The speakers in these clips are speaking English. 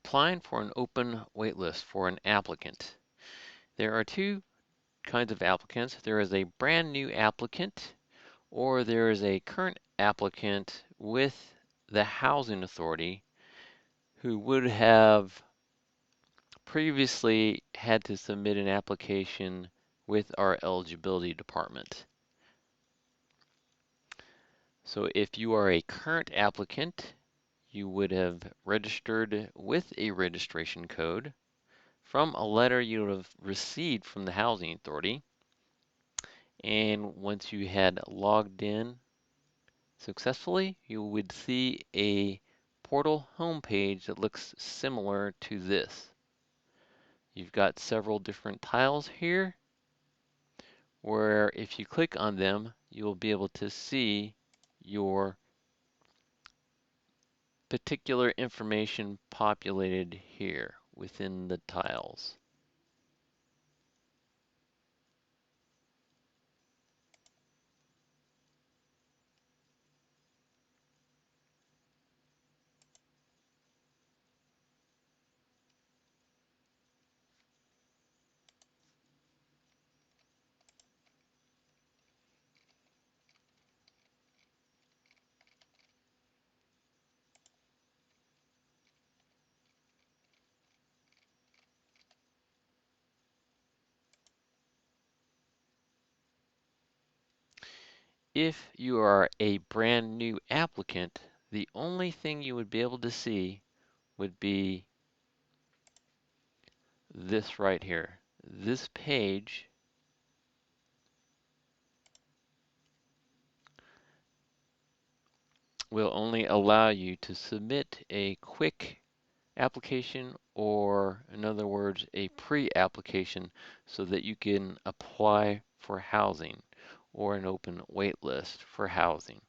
applying for an open waitlist for an applicant. There are two kinds of applicants. There is a brand new applicant, or there is a current applicant with the housing authority who would have previously had to submit an application with our eligibility department. So if you are a current applicant, you would have registered with a registration code from a letter you would have received from the housing authority. And once you had logged in successfully, you would see a portal homepage that looks similar to this. You've got several different tiles here where if you click on them, you will be able to see your particular information populated here within the tiles. If you are a brand new applicant, the only thing you would be able to see would be this right here. This page will only allow you to submit a quick application, or in other words, a pre-application, so that you can apply for housing or an open wait list for housing.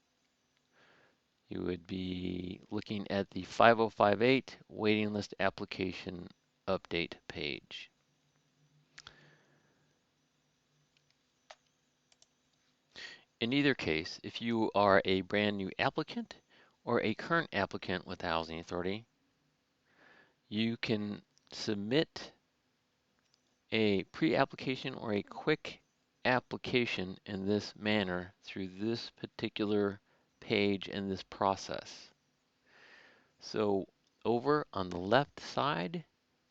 You would be looking at the 5058 waiting list application update page. In either case, if you are a brand new applicant or a current applicant with the Housing Authority, you can submit a pre-application or a quick application in this manner through this particular page and this process. So over on the left side,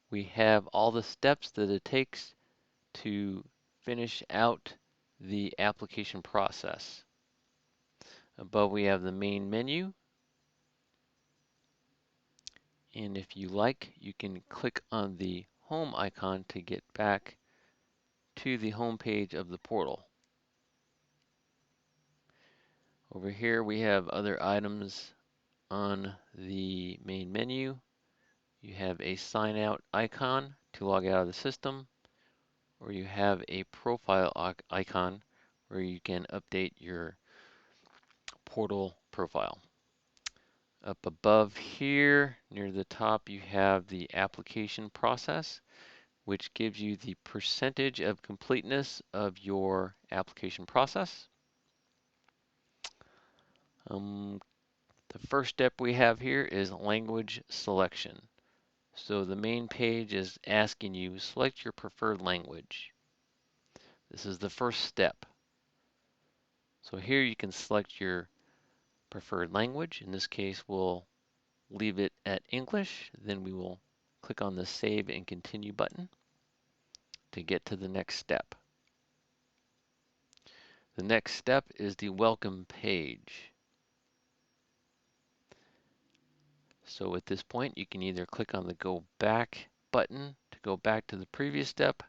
we have all the steps that it takes to finish out the application process. Above we have the main menu, and if you like, you can click on the home icon to get back to the home page of the portal. Over here we have other items on the main menu. You have a sign out icon to log out of the system, or you have a profile icon where you can update your portal profile. Up above here, near the top, you have the application process, which gives you the percentage of completeness of your application process. The first step we have here is language selection. So the main page is asking you, select your preferred language. This is the first step. So here you can select your preferred language. In this case, we'll leave it at English. Then we will click on the Save and Continue button to get to the next step. The next step is the welcome page. So at this point, you can either click on the Go Back button to go back to the previous step,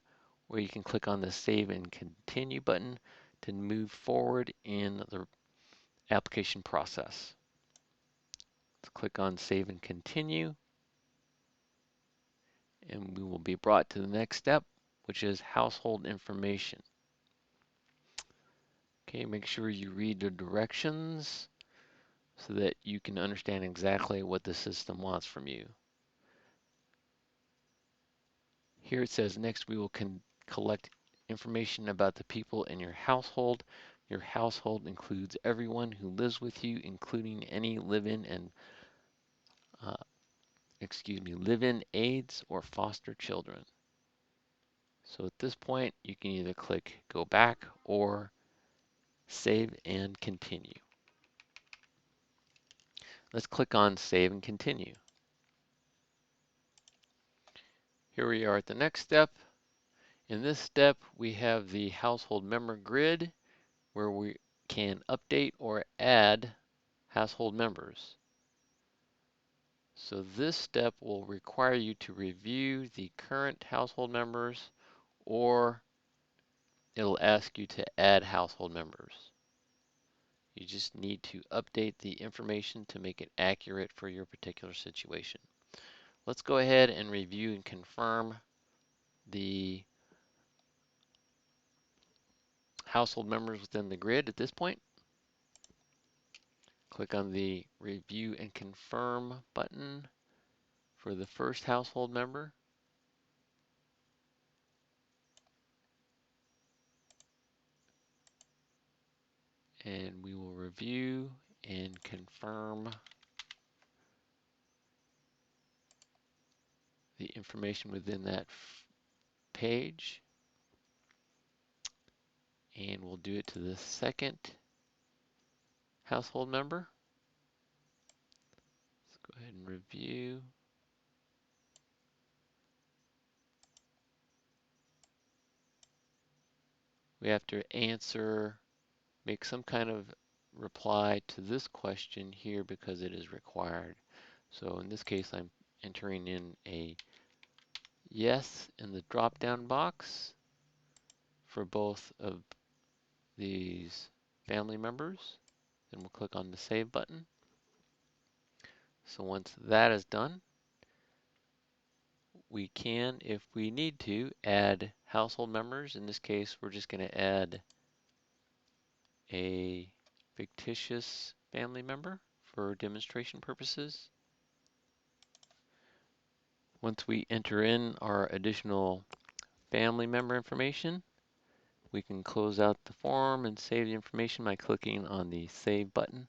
or you can click on the Save and Continue button to move forward in the application process. Let's click on Save and Continue, and we will be brought to the next step, which is household information. Okay, make sure you read the directions so that you can understand exactly what the system wants from you. Here it says, next we will collect information about the people in your household. Your household includes everyone who lives with you, including any live-in and live-in aides or foster children. So at this point, you can either click Go Back or Save and Continue. Let's click on Save and Continue. Here we are at the next step. In this step, we have the household member grid where we can update or add household members. So this step will require you to review the current household members, or it'll ask you to add household members. You just need to update the information to make it accurate for your particular situation. Let's go ahead and review and confirm the household members within the grid at this point. Click on the Review and Confirm button for the first household member. And we will review and confirm the information within that page. And we'll do it to the second household member. Let's go ahead and review. We have to make some kind of reply to this question here because it is required. So in this case, I'm entering in a yes in the drop-down box for both of these family members. Then we'll click on the Save button. So once that is done, we can, if we need to, add household members. In this case, we're just going to add a fictitious family member for demonstration purposes. Once we enter in our additional family member information, we can close out the form and save the information by clicking on the Save button.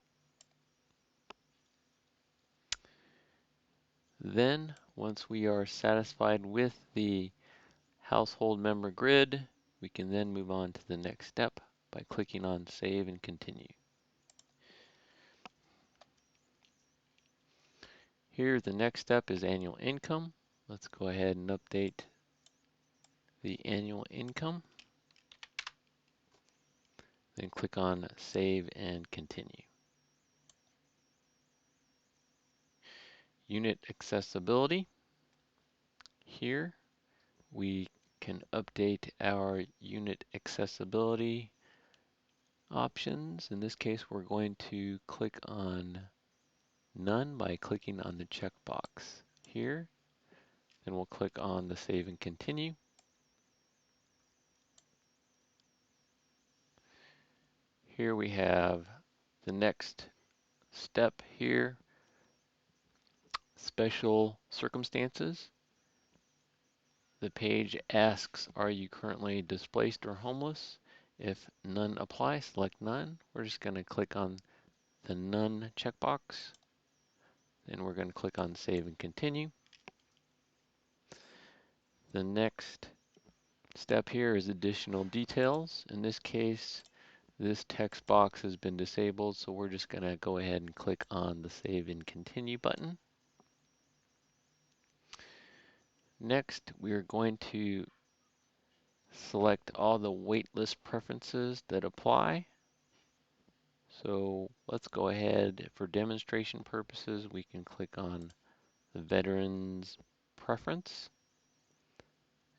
Then, once we are satisfied with the household member grid, we can then move on to the next step by clicking on Save and Continue. Here, the next step is annual income. Let's go ahead and update the annual income. Then click on Save and Continue. Unit accessibility. Here, we can update our unit accessibility options. In this case, we're going to click on None by clicking on the checkbox here. Then we'll click on the Save and Continue. Here we have the next step here, special circumstances. The page asks, are you currently displaced or homeless? If none apply, select none. We're just going to click on the None checkbox. Then we're going to click on Save and Continue. The next step here is additional details. In this case, this text box has been disabled, so we're just going to go ahead and click on the Save and Continue button. Next, we are going to select all the waitlist preferences that apply. So let's go ahead, for demonstration purposes, we can click on the Veterans Preference,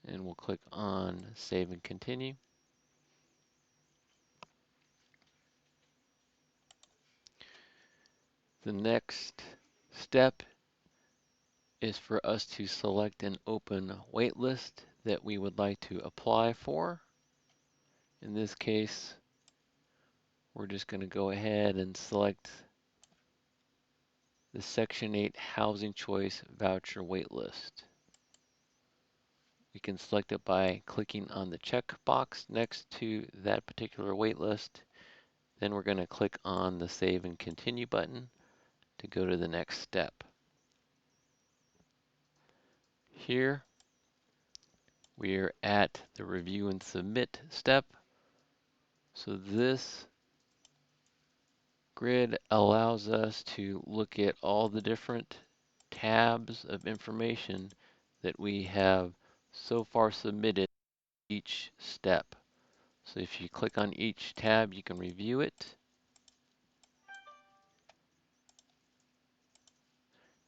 and we'll click on Save and Continue. The next step is for us to select an open waitlist that we would like to apply for. In this case, we're just going to go ahead and select the Section 8 Housing Choice Voucher Waitlist. We can select it by clicking on the checkbox next to that particular waitlist. Then we're going to click on the Save and Continue button to go to the next step. Here we're at the review and submit step. So this grid allows us to look at all the different tabs of information that we have so far submitted each step. So if you click on each tab, you can review it.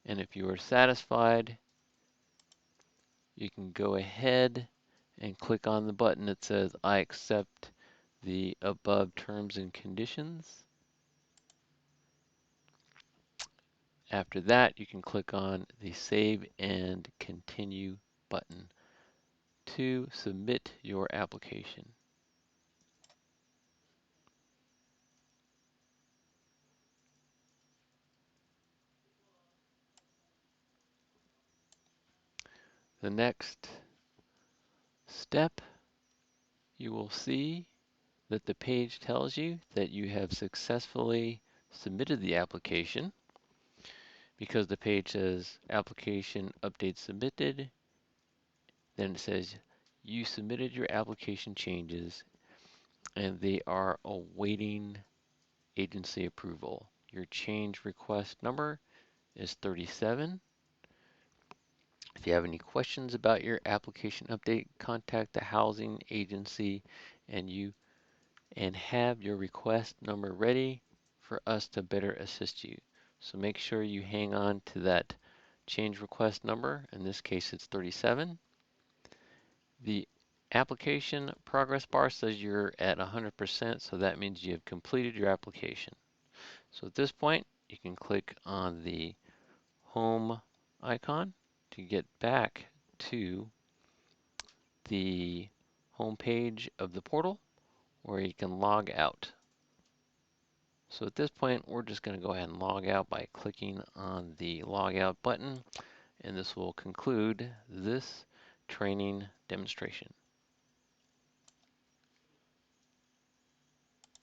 And if you are satisfied, you can go ahead and click on the button that says I accept the above terms and conditions. After that, you can click on the Save and Continue button to submit your application. The next step, you will see that the page tells you that you have successfully submitted the application, because the page says application update submitted. Then it says you submitted your application changes and they are awaiting agency approval. Your change request number is 37. If you have any questions about your application update, contact the housing agency and have your request number ready for us to better assist you. So make sure you hang on to that change request number. In this case, it's 37. The application progress bar says you're at 100%, so that means you have completed your application. So at this point, you can click on the home icon to get back to the home page of the portal, where you can log out. So at this point, we're just going to go ahead and log out by clicking on the log out button, and this will conclude this training demonstration.